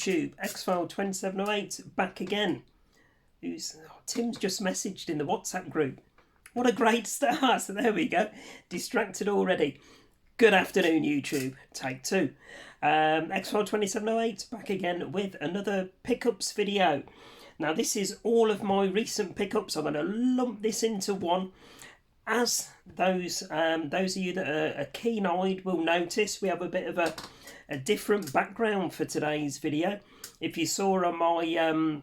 YouTube, X-File 2708, back again. Tim's just messaged in the WhatsApp group. What a great start. So there we go. Distracted already. Good afternoon, YouTube. Take two. X-File 2708, back again with another pickups video. Now, this is all of my recent pickups. I'm going to lump this into one. As those of you that are keen-eyed will notice, we have a bit of a different background for today's video. If you saw on my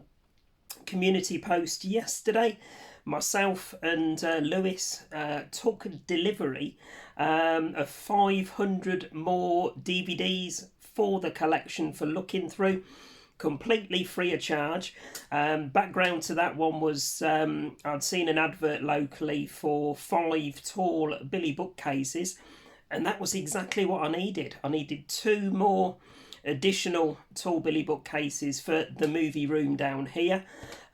community post yesterday, myself and Lewis took delivery of 500 more DVDs for the collection for looking through, completely free of charge. Background to that one was I'd seen an advert locally for 5 tall Billy bookcases, and that was exactly what I needed. I needed 2 more additional tall Billy bookcases for the movie room down here.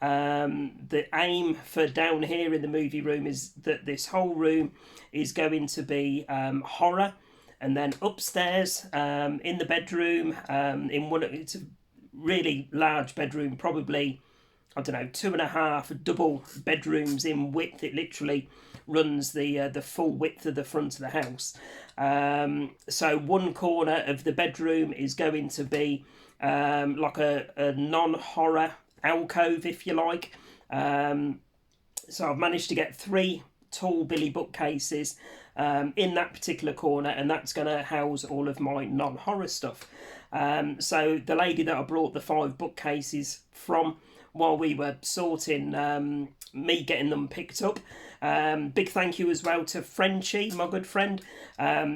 The aim for down here in the movie room is that this whole room is going to be horror, and then upstairs in the bedroom, it's a really large bedroom, probably, I don't know, 2.5 double bedrooms in width. It literally runs the full width of the front of the house. So one corner of the bedroom is going to be like a non-horror alcove, if you like. So I've managed to get 3 tall Billy bookcases in that particular corner, and that's going to house all of my non-horror stuff. So the lady that I brought the 5 bookcases from while we were sorting me getting them picked up, big thank you as well to Frenchie, my good friend.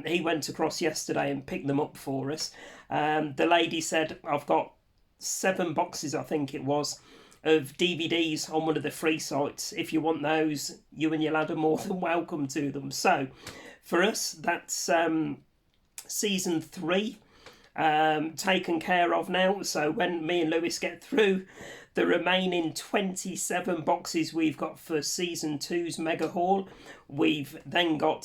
He went across yesterday and picked them up for us. The lady said, I've got 7 boxes, I think it was, of DVDs on one of the free sites. If you want those, you and your lad are more than welcome to them. So for us, that's season 3 taken care of now. So when me and Lewis get through the remaining 27 boxes we've got for season 2's mega haul, we've then got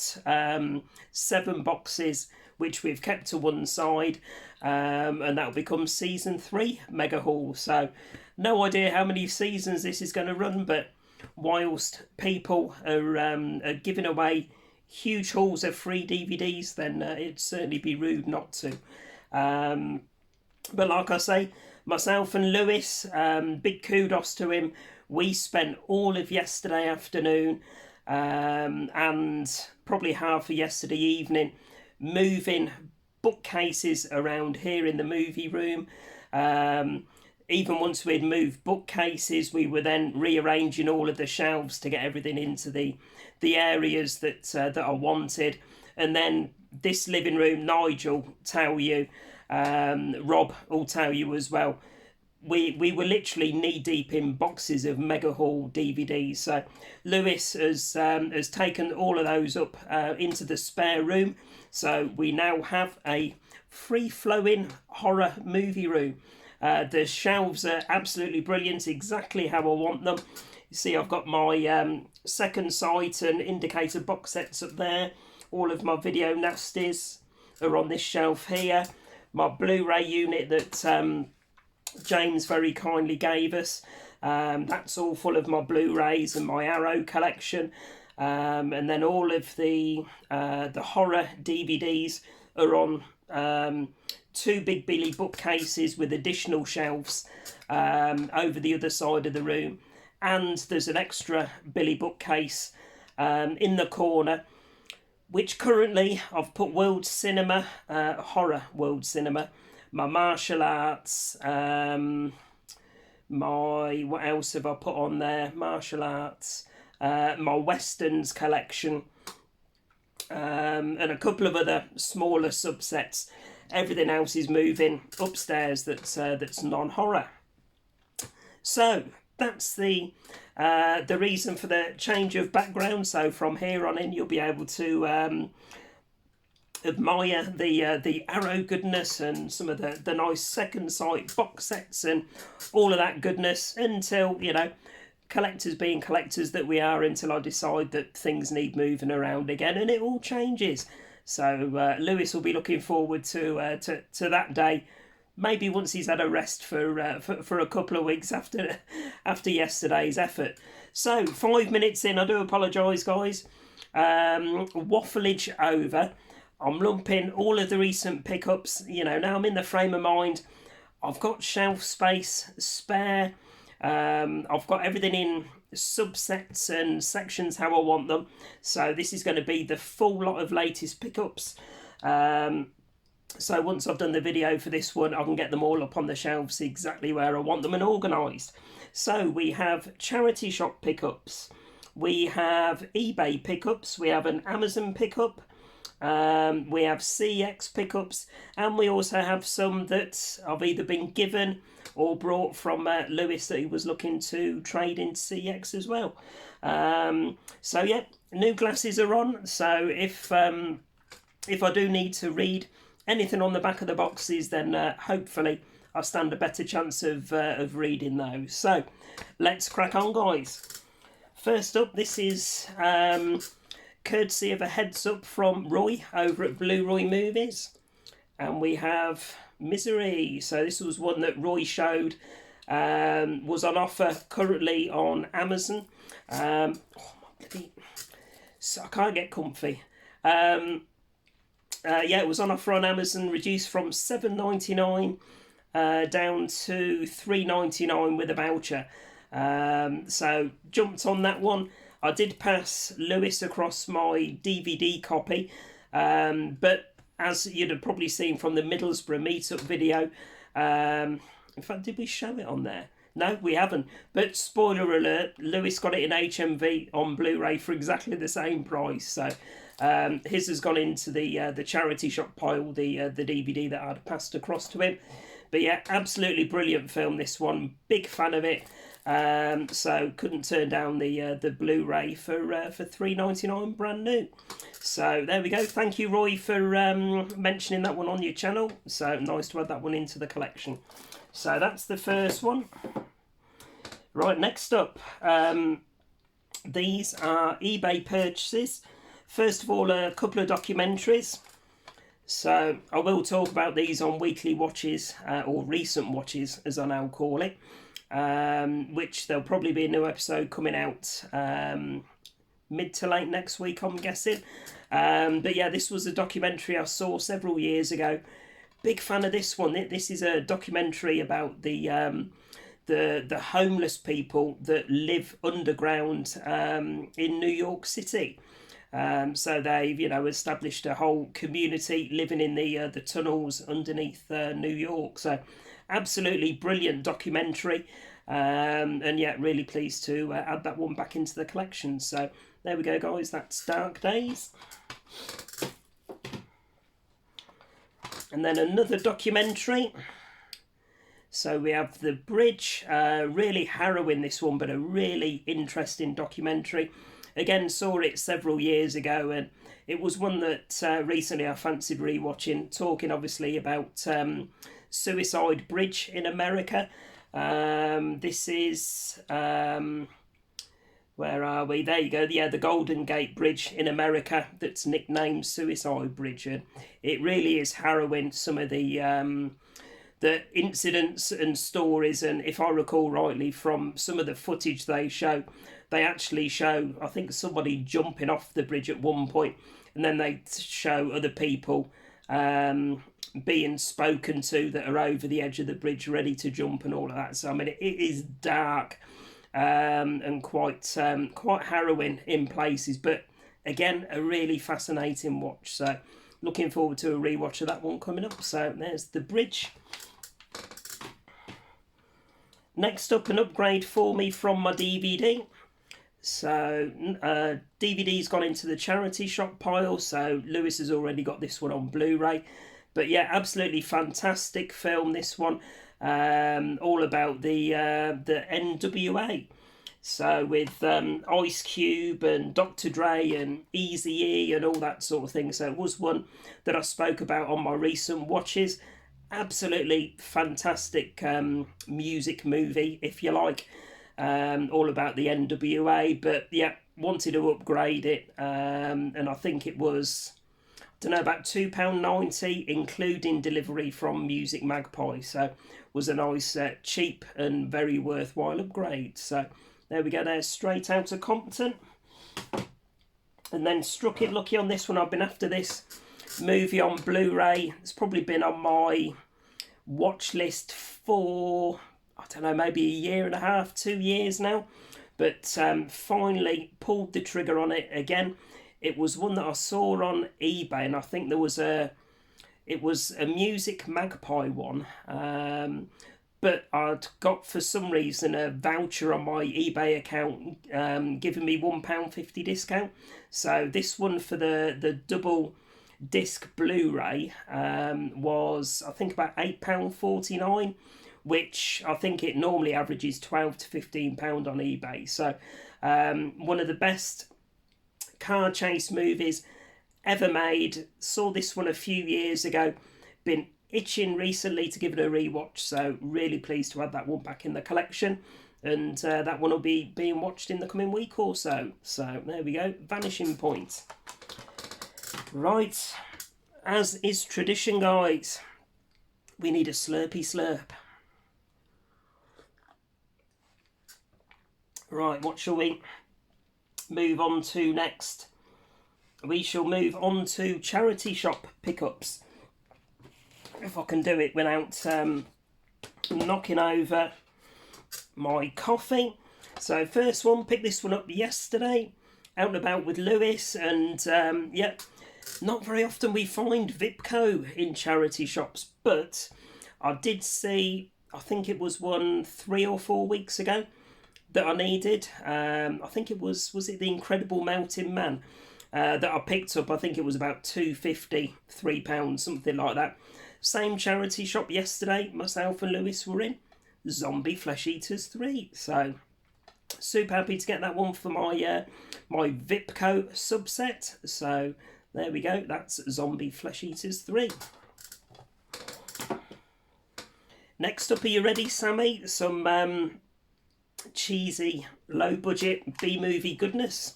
7 boxes which we've kept to one side, and that'll become season 3 mega haul. So no idea how many seasons this is going to run, but whilst people are giving away huge hauls of free DVDs, then it'd certainly be rude not to. But like I say, myself and Lewis, big kudos to him. We spent all of yesterday afternoon and probably half of yesterday evening moving bookcases around here in the movie room. Even once we'd moved bookcases, we were then rearranging all of the shelves to get everything into the areas that I wanted. And then this living room, Nigel tell you, Rob will tell you as well, we were literally knee deep in boxes of mega haul DVDs. So Lewis has taken all of those up into the spare room. So we now have a free flowing horror movie room. The shelves are absolutely brilliant, exactly how I want them. You see, I've got my Second Sight and Indicator box sets up there. All of my video nasties are on this shelf here. My Blu-ray unit that James very kindly gave us, that's all full of my Blu-rays and my Arrow collection. And then all of the horror DVDs are on 2 big Billy bookcases with additional shelves over the other side of the room. And there's an extra Billy bookcase in the corner, which currently I've put world cinema, horror world cinema, my martial arts, what else have I put on there? Martial arts, my westerns collection, and a couple of other smaller subsets. Everything else is moving upstairs that's non-horror. So that's the reason for the change of background. So from here on in, you'll be able to admire the Arrow goodness and some of the nice Second Sight box sets and all of that goodness until, you know, collectors being collectors that we are, until I decide that things need moving around again, and it all changes. So Lewis will be looking forward to that day maybe once he's had a rest for a couple of weeks after yesterday's effort. So 5 minutes in, I do apologise, guys. Waffleage over. I'm lumping all of the recent pickups. You know, now I'm in the frame of mind. I've got shelf space spare. I've got everything in subsets and sections how I want them. So this is going to be the full lot of latest pickups. So once I've done the video for this one, I can get them all up on the shelves exactly where I want them and organised. So we have charity shop pickups. We have eBay pickups. We have an Amazon pickup. We have CX pickups, and we also have some that have either been given or brought from Lewis that he was looking to trade into CX as well. So yeah, new glasses are on. So if I do need to read anything on the back of the boxes, then hopefully I stand a better chance of reading those. So let's crack on, guys. First up, this is courtesy of a heads up from Roy over at Blue Roy Movies, and we have Misery. So this was one that Roy showed, was on offer currently on Amazon. So I can't get comfy. Yeah, it was on offer on Amazon, reduced from $7.99 down to $3.99 with a voucher. So jumped on that one. I did pass Lewis across my DVD copy, but as you'd have probably seen from the Middlesbrough meetup video, in fact, did we show it on there? No, we haven't. But spoiler alert, Lewis got it in HMV on Blu-ray for exactly the same price. So his has gone into the charity shop pile, the DVD that I'd passed across to him. But yeah, absolutely brilliant film, this one. Big fan of it. So couldn't turn down the Blu-ray for $3.99 brand new. So there we go. Thank you, Roy, for mentioning that one on your channel. So nice to add that one into the collection. So that's the first one. Right, next up, these are eBay purchases. First of all, a couple of documentaries. So I will talk about these on weekly watches, or recent watches as I now call it, which there'll probably be a new episode coming out mid to late next week, I'm guessing. But yeah, this was a documentary I saw several years ago. Big fan of this one. This is a documentary about the homeless people that live underground in New York City. So they've, established a whole community living in the tunnels underneath New York. So absolutely brilliant documentary. And yeah, really pleased to add that one back into the collection. So there we go, guys. That's Dark Days. And then another documentary. So we have The Bridge. Really harrowing, this one, but a really interesting documentary. Again, saw it several years ago, and it was one that recently I fancied rewatching, talking obviously about Suicide Bridge in America. This is, where are we? There you go. Yeah, the Golden Gate Bridge in America that's nicknamed Suicide Bridge. And it really is harrowing, some of the incidents and stories. And if I recall rightly from some of the footage they show, they actually show, I think, somebody jumping off the bridge at one point, and then they show other people being spoken to that are over the edge of the bridge ready to jump and all of that. So I mean, it is dark and quite harrowing in places, but again, a really fascinating watch. So looking forward to a rewatch of that one coming up. So there's The Bridge. Next up, an upgrade for me from my DVD. So DVD's gone into the charity shop pile, so Lewis has already got this one on Blu-ray. But yeah, absolutely fantastic film, this one. All about the NWA. So with Ice Cube and Dr. Dre and Eazy-E and all that sort of thing. So it was one that I spoke about on my recent watches. Absolutely fantastic music movie, if you like. All about the NWA, but yeah, wanted to upgrade it, and I think it was don't know, about £2.90, including delivery from Music Magpie. So was a nice, cheap and very worthwhile upgrade. So there we go there, Straight Outta Compton. And then Struck It Lucky on this one. I've been after this movie on Blu-ray. It's probably been on my watch list for, I don't know, maybe a year and a half, 2 years now. But finally pulled the trigger on it again. It was one that I saw on eBay, and I think it was a Music Magpie one. But I'd got, for some reason, a voucher on my eBay account giving me £1.50 discount. So this one for the double disc Blu-ray was, I think, about £8.49, which I think it normally averages £12 to £15 on eBay. So one of the best car chase movies ever made. Saw this one a few years ago. Been itching recently to give it a rewatch, so really pleased to add that one back in the collection. And that one will be being watched in the coming week or so. So there we go, Vanishing Point. Right, as is tradition, guys, we need a slurpy slurp. Right, what shall we move on to next? We shall move on to charity shop pickups. If I can do it without knocking over my coffee. So first one, picked this one up yesterday, out and about with Lewis, and yeah, not very often we find Vipco in charity shops, but I did see, I think it was one 3 or 4 weeks ago that I needed. I think it was it The Incredible Melting Man that I picked up. I think it was about £2.50, £3, something like that. Same charity shop yesterday, myself and Lewis were in, Zombie Flesh Eaters 3. So super happy to get that one for my my Vipco subset. So there we go, that's Zombie Flesh Eaters 3. Next up, are you ready, Sammy? Some cheesy, low budget B-movie goodness.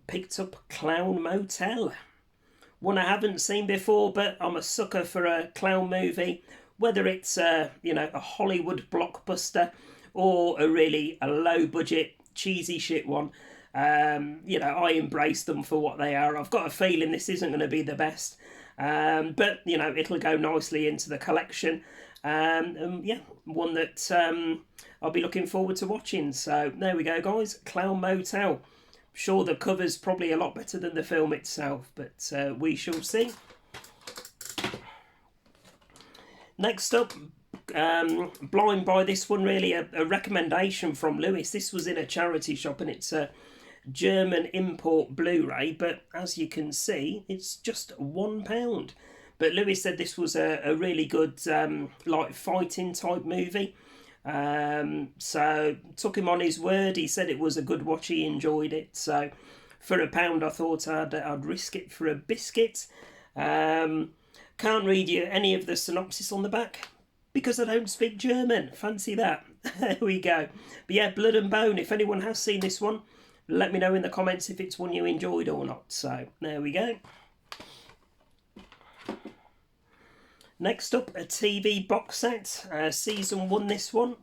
Picked up Clown Motel. One I haven't seen before, but I'm a sucker for a clown movie, whether it's a Hollywood blockbuster or a low budget cheesy shit one. I embrace them for what they are. I've got a feeling this isn't going to be the best, but it'll go nicely into the collection. Yeah, one that I'll be looking forward to watching. So there we go, guys. Clown Motel. Sure, the cover's probably a lot better than the film itself, but we shall see. Next up, blind buy this one, really a recommendation from Lewis. This was in a charity shop, and it's a German import Blu-ray, but as you can see, it's just £1. But Lewis said this was a really good like fighting type movie. So took him on his word. He said it was a good watch, he enjoyed it. So for £1 I thought I'd risk it for a biscuit. Can't read you any of the synopsis on the back because I don't speak German. Fancy that. There we go. But yeah, Blood and Bone. If anyone has seen this one, let me know in the comments if it's one you enjoyed or not. So there we go. Next up, a TV box set, season 1 this one.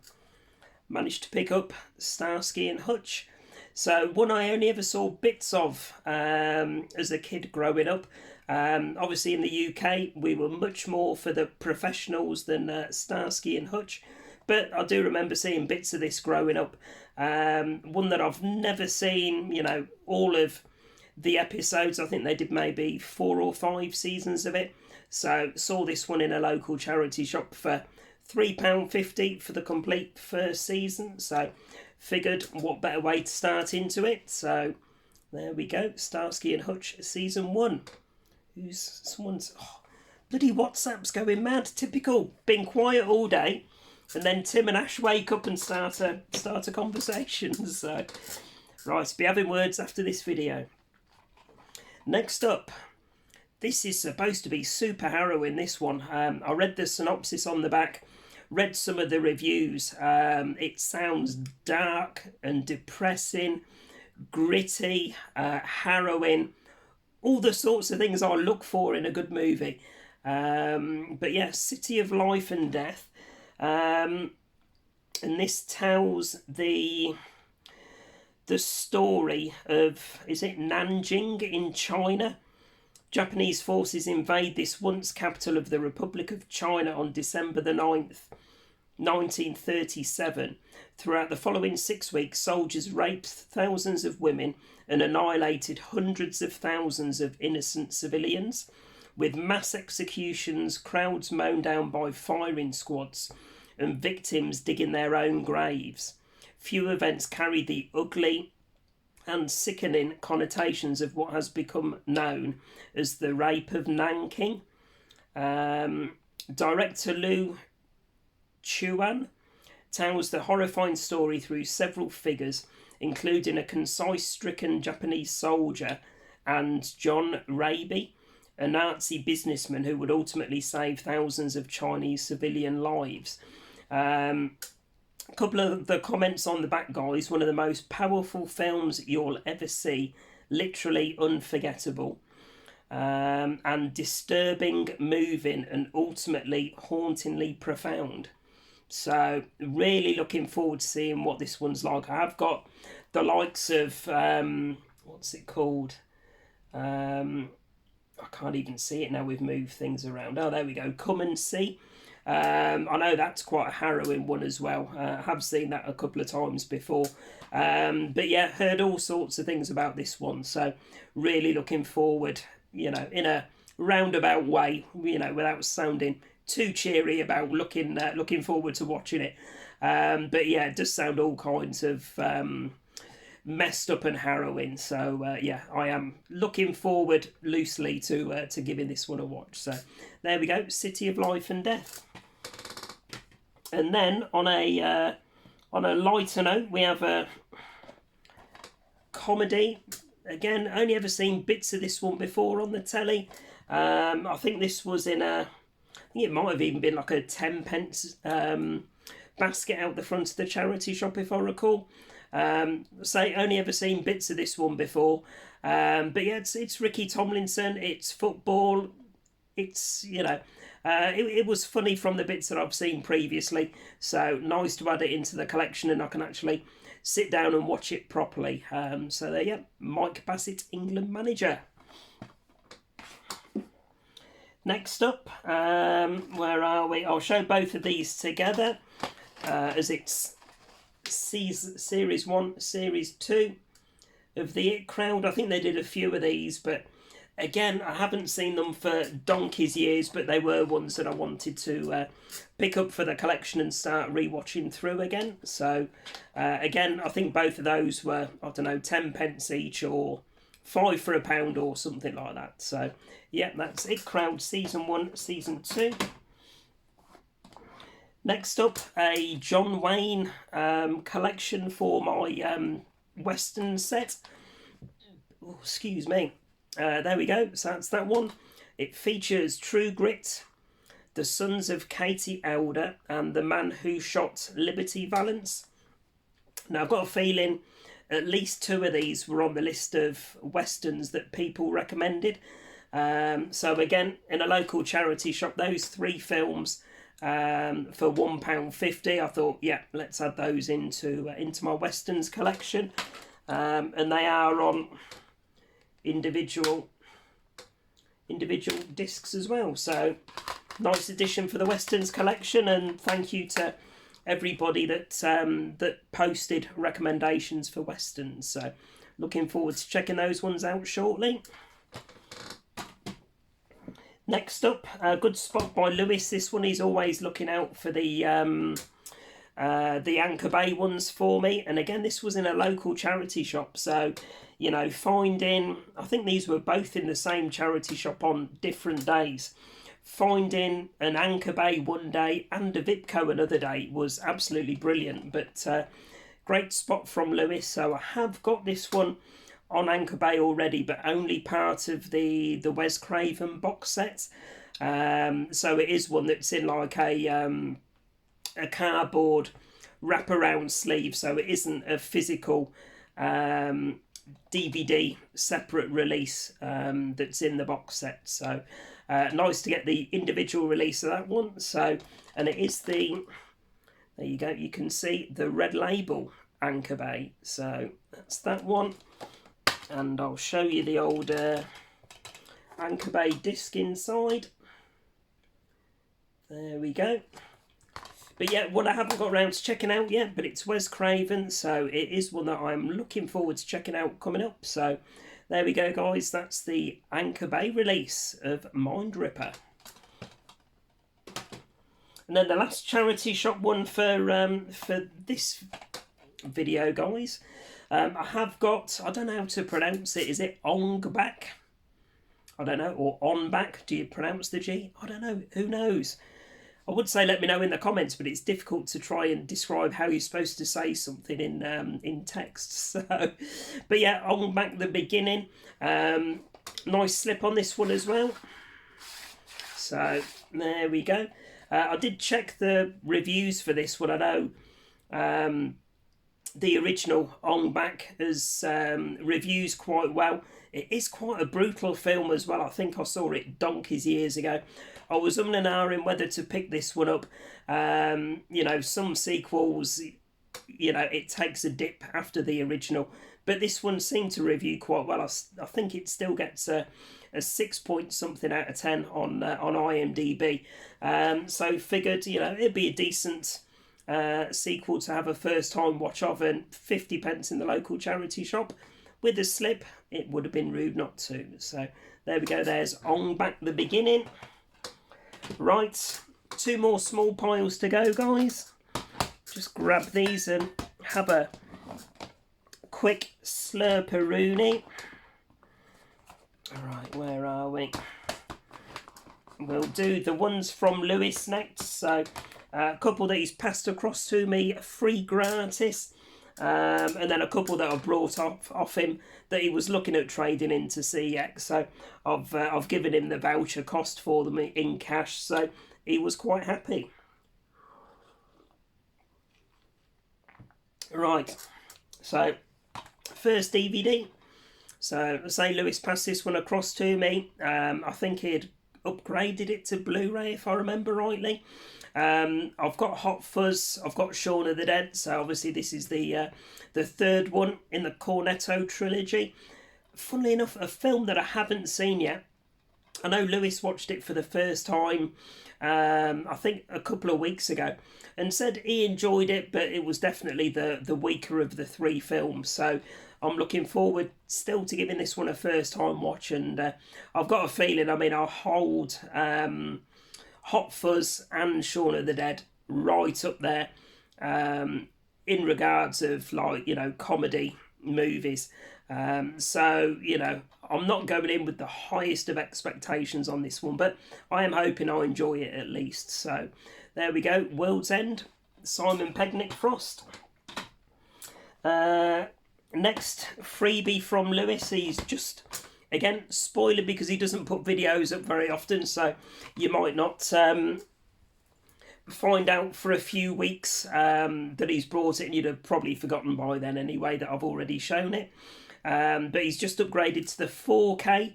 Managed to pick up Starsky and Hutch. So one I only ever saw bits of as a kid growing up. Obviously in the UK we were much more for the professionals than Starsky and Hutch. But I do remember seeing bits of this growing up. One that I've never seen, all of the episodes. I think they did maybe 4 or 5 seasons of it. So saw this one in a local charity shop for £3.50 for the complete first season. So figured what better way to start into it. So there we go, Starsky and Hutch season 1. Someone's bloody WhatsApp's going mad. Typical. Been quiet all day, and then Tim and Ash wake up and start a conversation. So right, be having words after this video. Next up. This is supposed to be super harrowing, this one. I read the synopsis on the back, read some of the reviews. It sounds dark and depressing, gritty, harrowing, all the sorts of things I look for in a good movie. But yeah, City of Life and Death. And this tells the story of, is it Nanjing in China? Japanese forces invade this once capital of the Republic of China on December the 9th, 1937. Throughout the following 6 weeks, soldiers raped thousands of women and annihilated hundreds of thousands of innocent civilians, with mass executions, crowds mown down by firing squads, and victims digging their own graves. Few events carried the ugly and sickening connotations of what has become known as the Rape of Nanking. Director Liu Chuan tells the horrifying story through several figures, including a concise, stricken Japanese soldier and John Raby, a Nazi businessman who would ultimately save thousands of Chinese civilian lives. A couple of the comments on the back, guys. One of the most powerful films you'll ever see, literally unforgettable, and disturbing, moving, and ultimately hauntingly profound. So really looking forward to seeing what this one's like. I've got the likes of what's it called? I can't even see it now. We've moved things around. Oh, there we go. Come and See. I know that's quite a harrowing one as well. I have seen that a couple of times before. But yeah, heard all sorts of things about this one. So really looking forward, in a roundabout way, without sounding too cheery about looking forward to watching it. But yeah, it does sound all kinds of messed up and harrowing. So yeah, I am looking forward loosely to giving this one a watch. So there we go, City of Life and Death. And then on a lighter note, we have a comedy. Again, only ever seen bits of this one before on the telly. I think this was in I think it might have even been like a 10 pence basket out the front of the charity shop, if I recall. Say only ever seen bits of this one before. But yeah, it's Ricky Tomlinson. It's football. It's it was funny from the bits that I've seen previously. So nice to add it into the collection, and I can actually sit down and watch it properly. So there, yeah, Mike Bassett, England manager. Next up, where are we? I'll show both of these together as it's Series 1, Series 2 of the It Crowd. I think they did a few of these, but again, I haven't seen them for donkey's years, but they were ones that I wanted to pick up for the collection and start rewatching through again. So again, I think both of those were, 10 pence each, or 5 for £1 or something like that. So yeah, that's It Crowd Season 1, Season 2. Next up, a John Wayne collection for my Western set. Oh, excuse me. There we go, so that's that one. It features True Grit, The Sons of Katie Elder, and The Man Who Shot Liberty Valance. Now, I've got a feeling at least 2 of these were on the list of westerns that people recommended. So again, in a local charity shop, those 3 films for £1.50, I thought, yeah, let's add those into my westerns collection. And they are on individual discs as well. So nice addition for the westerns collection, and thank you to everybody that posted recommendations for westerns. So looking forward to checking those ones out shortly. Next up, a good spot by Lewis. This one, he's always looking out for the Anchor Bay ones for me. And again, this was in a local charity shop. So, finding, I think these were both in the same charity shop on different days. Finding an Anchor Bay one day and a Vipco another day was absolutely brilliant. But great spot from Lewis. So I have got this one on Anchor Bay already, but only part of the Wes Craven box set. So it is one that's in like a cardboard wraparound sleeve, so it isn't a physical DVD separate release that's in the box set. So nice to get the individual release of that one. So, and it is there you go, you can see the red label Anchor Bay. So that's that one. And I'll show you the old Anchor Bay disc inside. There we go. But yeah, one I haven't got around to checking out yet, but it's Wes Craven, so it is one that I'm looking forward to checking out coming up. So there we go, guys. That's the Anchor Bay release of Mind Ripper. And then the last charity shop one for this video, guys. I have got, I don't know how to pronounce it. Is it Ongbak? I don't know. Or Onback? Do you pronounce the G? I don't know. Who knows? I would say let me know in the comments, but it's difficult to try and describe how you're supposed to say something in text. So, but yeah, Ongbak the beginning. Nice slip on this one as well. So there we go. I did check the reviews for this one. I know the original Ongbak has reviews quite well. It is quite a brutal film as well. I think I saw it donkeys years ago. I was and ahhing whether to pick this one up. You know, some sequels, you know, it takes a dip after the original. But this one seemed to review quite well. I think it still gets a 6 point something out of 10 on IMDb. So figured, you know, it'd be a decent sequel to have a first time watch of, and 50 pence in the local charity shop. With a slip, it would have been rude not to. So there we go. There's Ongbak the beginning. Right, 2 more small piles to go, guys. Just grab these and have a quick slurperoonie. Alright, where are we? We'll do the ones from Lewis next. So a couple that he's passed across to me free gratis. And then a couple that I brought off him that he was looking at trading into CX. So I've given him the voucher cost for them in cash. So he was quite happy. Right. So first DVD. So I say Lewis passed this one across to me. I think he'd upgraded it to Blu-ray if I remember rightly. I've got Hot Fuzz, I've got Shaun of the Dead, so obviously this is the third one in the Cornetto trilogy. Funnily enough, a film that I haven't seen yet. I know Lewis watched it for the first time, I think a couple of weeks ago, and said he enjoyed it, but it was definitely the weaker of the 3 films. So I'm looking forward still to giving this one a first time watch, and I've got a feeling, I mean, I'll hold Hot Fuzz and Shaun of the Dead right up there in regards of, like, you know, comedy movies. So, you know, I'm not going in with the highest of expectations on this one, but I am hoping I'll enjoy it at least. So there we go. World's End, Simon Pegg, Nick Frost. Next freebie from Lewis. He's just, again, spoiler because he doesn't put videos up very often, so you might not find out for a few weeks that he's brought it, and you'd have probably forgotten by then anyway that I've already shown it. But he's just upgraded to the 4K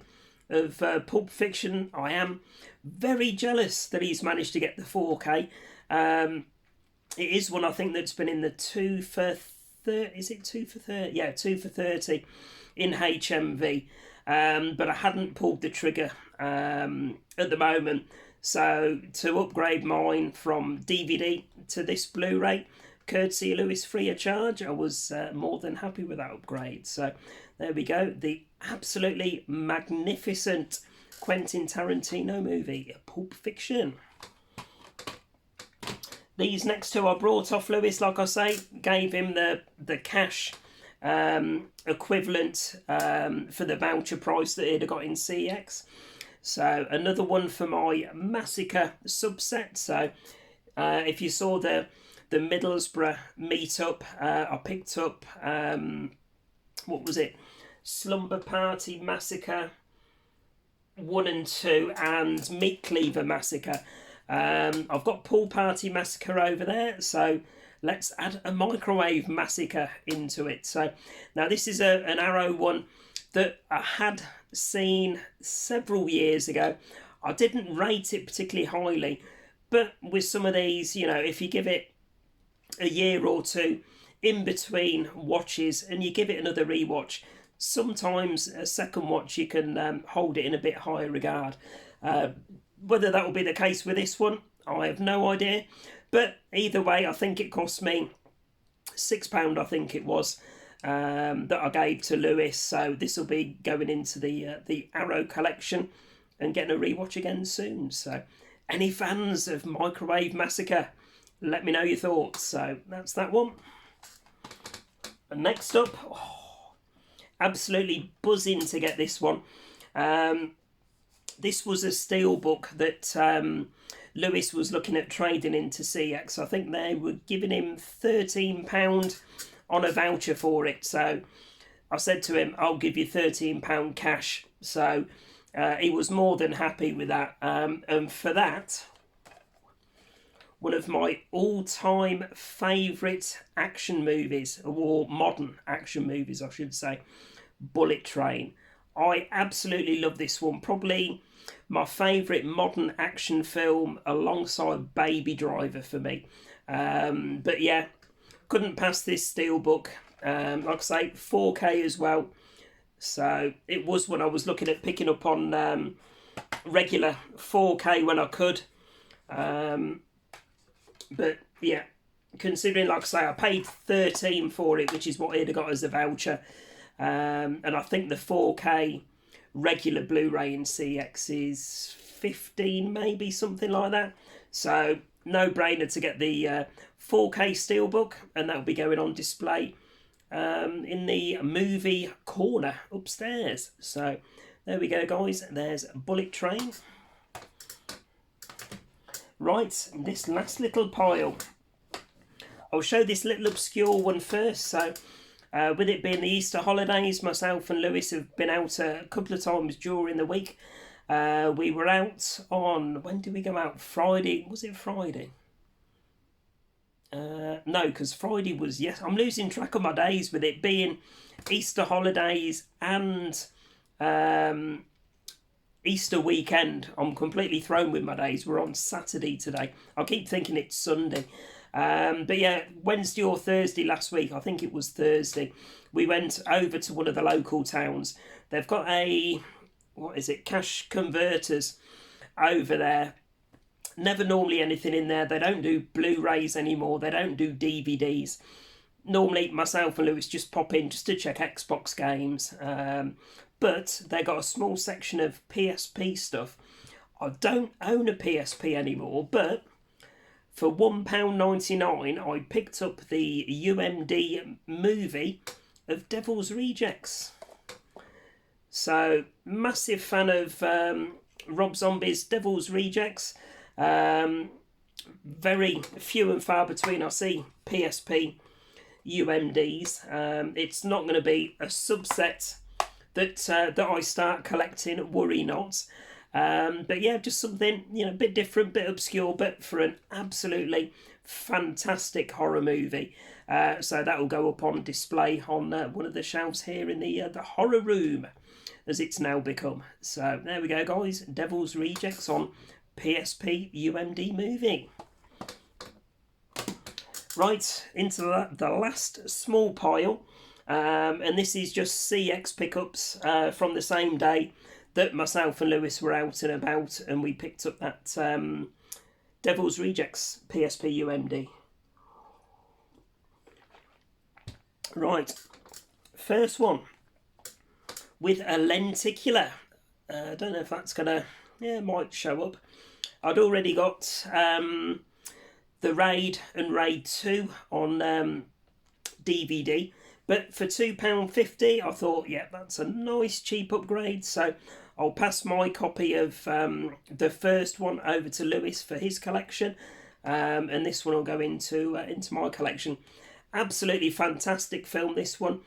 of Pulp Fiction. I am very jealous that he's managed to get the 4K. It is one, I think, that's been in the 2 for 30. Is it 2 for 30? Yeah, 2 for 30 in HMV. But I hadn't pulled the trigger at the moment. So to upgrade mine from DVD to this Blu-ray, courtesy of Lewis, free of charge, I was more than happy with that upgrade. So there we go. The absolutely magnificent Quentin Tarantino movie, Pulp Fiction. These next 2 I brought off Lewis, like I say, gave him the cash equivalent for the voucher price that he'd have got in CX. So another one for my Massacre subset. So if you saw the Middlesbrough meetup, I picked up, what was it? Slumber Party Massacre 1 and 2 and Meat Cleaver Massacre. I've got Pool Party Massacre over there, so let's add a microwave massacre into it. So now this is an Arrow one that I had seen several years ago. I didn't rate it particularly highly, but with some of these, you know, if you give it a year or two in between watches and you give it another rewatch, sometimes a second watch you can hold it in a bit higher regard. Whether that will be the case with this one, I have no idea. But either way, I think it cost me £6, I think it was, that I gave to Lewis. So this will be going into the Arrow collection and getting a rewatch again soon. So any fans of Microwave Massacre, let me know your thoughts. So that's that one. And next up, absolutely buzzing to get this one. This was a steelbook that Lewis was looking at trading into CX. I think they were giving him £13 on a voucher for it. So I said to him, I'll give you £13 cash. So he was more than happy with that. And for that, one of my all-time favourite action movies, or modern action movies, I should say, Bullet Train. I absolutely love this one. Probably my favourite modern action film alongside Baby Driver for me. But yeah, couldn't pass this steelbook. Like I say, 4K as well. So it was when I was looking at picking up on regular 4K when I could. But yeah, considering, like I say, I paid 13 for it, which is what he'd have got as a voucher. And I think the 4K regular Blu-ray in CX is 15, maybe, something like that. So no-brainer to get the 4K steelbook, and that'll be going on display in the movie corner upstairs. So there we go, guys. There's Bullet Train. Right, this last little pile. I'll show this little obscure one first. So with it being the Easter holidays, myself and Lewis have been out a couple of times during the week. We were out on, when did we go out? Friday. Was it Friday? No, because Friday was, yes, I'm losing track of my days with it being Easter holidays and Easter weekend. I'm completely thrown with my days. We're on Saturday today. I keep thinking it's Sunday. But yeah, Wednesday or Thursday last week, I think it was Thursday, we went over to one of the local towns. They've got a, what is it, cash converters over there. Never normally anything in there. They don't do Blu-rays anymore. They don't do DVDs. Normally myself and Lewis just pop in just to check Xbox games. But they got a small section of PSP stuff. I don't own a PSP anymore, but for £1.99 I picked up the UMD movie of Devil's Rejects. So massive fan of Rob Zombie's Devil's Rejects. Very few and far between I see PSP UMDs. It's not going to be a subset that I start collecting, worry not. But yeah, just something, you know, a bit different, bit obscure, but for an absolutely fantastic horror movie. So that will go up on display on one of the shelves here in the horror room, as it's now become. So there we go, guys. Devil's Rejects on PSP UMD movie. Right, into the last small pile. And this is just CX pickups from the same day that myself and Lewis were out and about, and we picked up that Devil's Rejects PSP UMD. Right, first one with a lenticular. I don't know if that's gonna, yeah, it might show up. I'd already got the Raid and Raid 2 on DVD. But for £2.50, I thought, yeah, that's a nice cheap upgrade. So I'll pass my copy of the first one over to Lewis for his collection. And this one will go into my collection. Absolutely fantastic film, this one.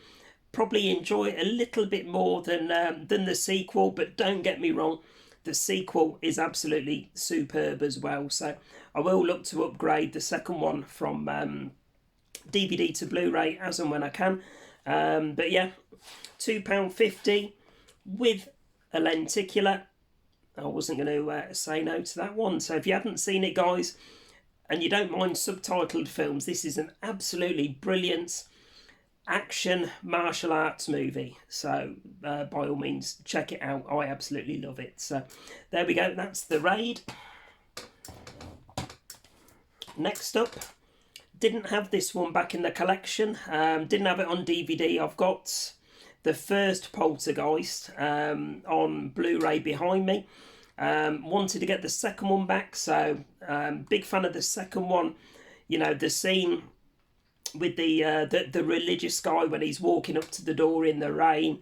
Probably enjoy it a little bit more than the sequel, but don't get me wrong, the sequel is absolutely superb as well. So I will look to upgrade the second one from DVD to Blu-ray as and when I can. But yeah, £2.50 with a lenticular. I wasn't going to say no to that one. So if you haven't seen it, guys, and you don't mind subtitled films, this is an absolutely brilliant action martial arts movie. So by all means, check it out. I absolutely love it. So there we go. That's The Raid. Next up, didn't have this one back in the collection. Didn't have it on DVD. I've got the first Poltergeist on Blu-ray behind me. Wanted to get the second one back, so big fan of the second one. You know, the scene with the religious guy when he's walking up to the door in the rain.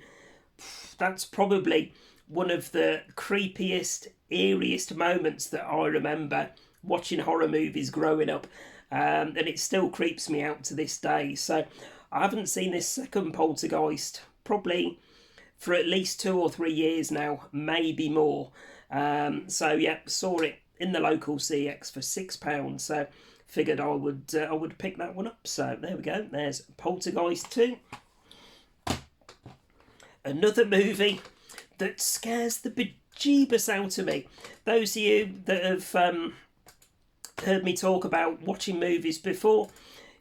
That's probably one of the creepiest, eeriest moments that I remember watching horror movies growing up. And it still creeps me out to this day. So I haven't seen this second Poltergeist probably for at least 2 or 3 years now, maybe more. So yeah, saw it in the local CX for £6. So figured I would pick that one up. So there we go. There's Poltergeist 2. Another movie that scares the bejeebus out of me. Those of you that have heard me talk about watching movies before,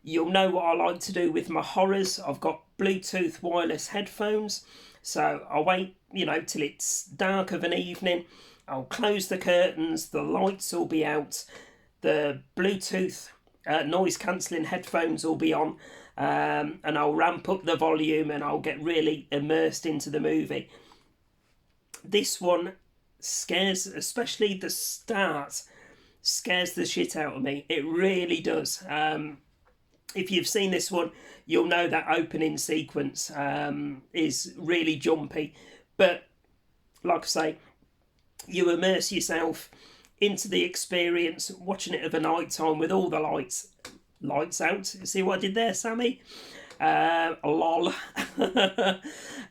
you'll know what I like to do with my horrors. I've got Bluetooth wireless headphones, so I'll wait, till it's dark of an evening. I'll close the curtains, the lights will be out, the Bluetooth noise cancelling headphones will be on, and I'll ramp up the volume and I'll get really immersed into the movie. This one scares, especially the start, scares the shit out of me. It really does. If you've seen this one, you'll know that opening sequence is really jumpy. But like I say, you immerse yourself into the experience, watching it of a night time with all the lights out. See what I did there, Sammy? Lol. But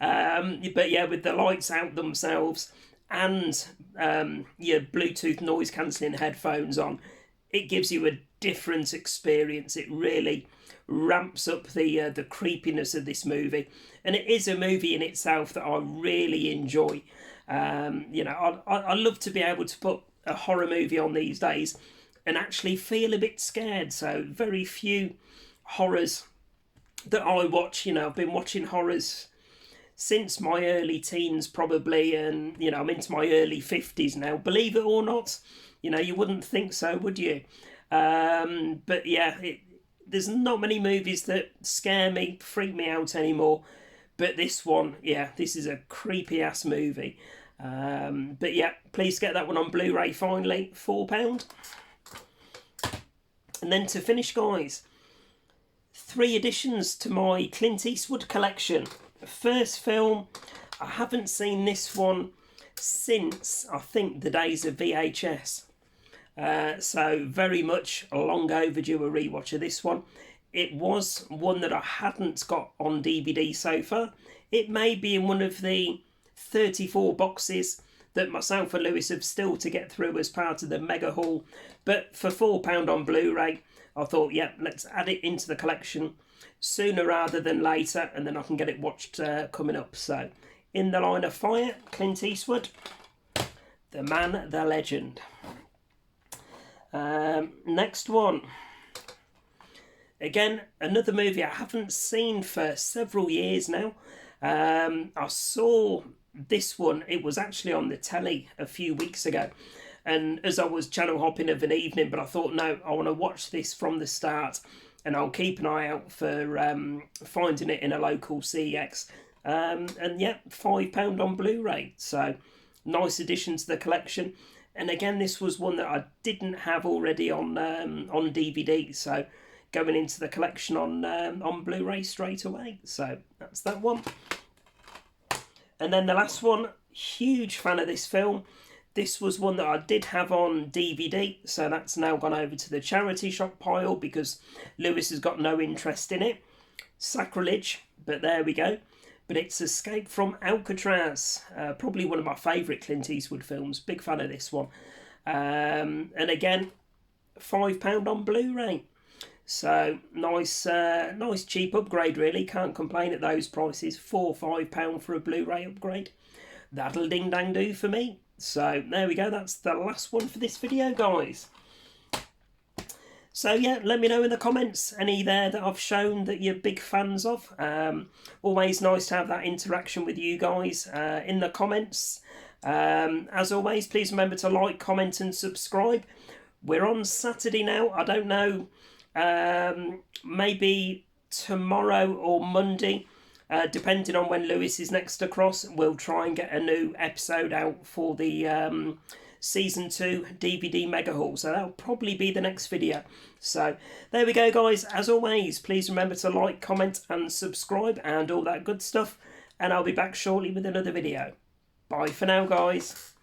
yeah, with the lights out themselves and your Bluetooth noise cancelling headphones on, it gives you a different experience. It really ramps up the creepiness of this movie, and it is a movie in itself that I really enjoy. I love to be able to put a horror movie on these days and actually feel a bit scared. So very few horrors that I watch. I've been watching horrors since my early teens probably, and I'm into my early 50s now, believe it or not. You wouldn't think so, would you? But yeah, there's not many movies that scare me, freak me out anymore. But this one, yeah, this is a creepy ass movie. But yeah, please get that one on Blu-ray finally, £4. And then to finish, guys, 3 additions to my Clint Eastwood collection. First film, I haven't seen this one since, I think, the days of VHS. So very much a long overdue a rewatch of this one. It was one that I hadn't got on DVD so far. It may be in one of the 34 boxes that myself and Lewis have still to get through as part of the mega haul. But for £4 on Blu-ray, I thought, yeah, let's add it into the collection sooner rather than later, and then I can get it watched coming up. So, In the Line of Fire, Clint Eastwood, the man, the legend. Next one. Again, another movie I haven't seen for several years now. I saw this one, it was actually on the telly a few weeks ago. And as I was channel hopping of an evening, but I thought, no, I want to watch this from the start. And I'll keep an eye out for finding it in a local CX. And yeah, £5 on Blu-ray. So, nice addition to the collection. And again, this was one that I didn't have already on DVD. So, going into the collection on Blu-ray straight away. So, that's that one. And then the last one, huge fan of this film. This was one that I did have on DVD, so that's now gone over to the charity shop pile because Lewis has got no interest in it. Sacrilege, but there we go. But it's Escape from Alcatraz, probably one of my favourite Clint Eastwood films. Big fan of this one. And again, £5 on Blu-ray. So nice cheap upgrade really. Can't complain at those prices. £4-5 for a Blu-ray upgrade. That'll ding dang do for me. So there we go. That's the last one for this video, guys. So yeah, let me know in the comments any there that I've shown that you're big fans of. Always nice to have that interaction with you guys in the comments. As always, please remember to like, comment and subscribe. We're on Saturday now. I don't know, maybe tomorrow or Monday, depending on when Lewis is next across, we'll try and get a new episode out for the Season 2 DVD Mega Haul. So that'll probably be the next video. So there we go, guys. As always, please remember to like, comment and subscribe and all that good stuff. And I'll be back shortly with another video. Bye for now, guys.